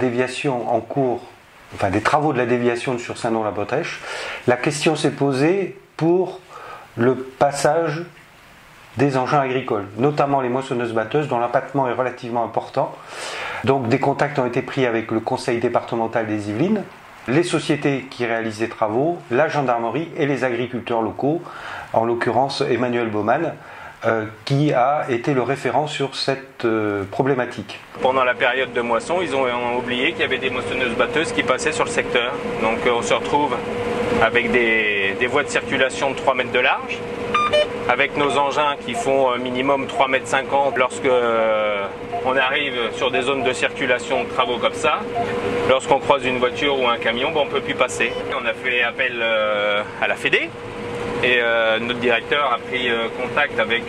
déviation en cours, enfin des travaux de la déviation sur Saint-Nom-la-Bretèche, la question s'est posée pour le passage des engins agricoles, notamment les moissonneuses-batteuses dont l'impactement est relativement important. Donc des contacts ont été pris avec le conseil départemental des Yvelines, les sociétés qui réalisent les travaux, la gendarmerie et les agriculteurs locaux, en l'occurrence Emmanuel Baumann, qui a été le référent sur cette problématique. Pendant la période de moisson, ils ont oublié qu'il y avait des moissonneuses-batteuses qui passaient sur le secteur. Donc on se retrouve avec des voies de circulation de 3 mètres de large, avec nos engins qui font minimum 3,50 mètres lorsque on arrive sur des zones de circulation de travaux comme ça. Lorsqu'on croise une voiture ou un camion, on ne peut plus passer. On a fait appel à la Fédé et notre directeur a pris contact avec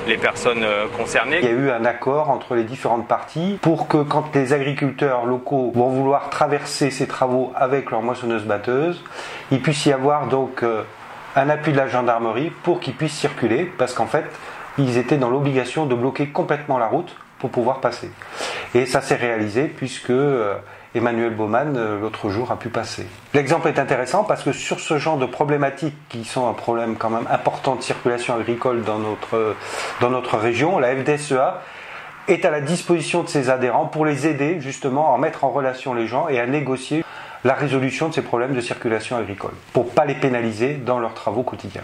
les personnes concernées. Il y a eu un accord entre les différentes parties pour que quand les agriculteurs locaux vont vouloir traverser ces travaux avec leur moissonneuse-batteuse, il puisse y avoir donc un appui de la gendarmerie pour qu'ils puissent circuler, parce qu'en fait, ils étaient dans l'obligation de bloquer complètement la route pour pouvoir passer. Et ça s'est réalisé puisque Emmanuel Baumann, l'autre jour, a pu passer. L'exemple est intéressant parce que sur ce genre de problématiques qui sont un problème quand même important de circulation agricole dans notre région, la FDSEA est à la disposition de ses adhérents pour les aider justement à mettre en relation les gens et à négocier la résolution de ces problèmes de circulation agricole, pour ne pas les pénaliser dans leurs travaux quotidiens.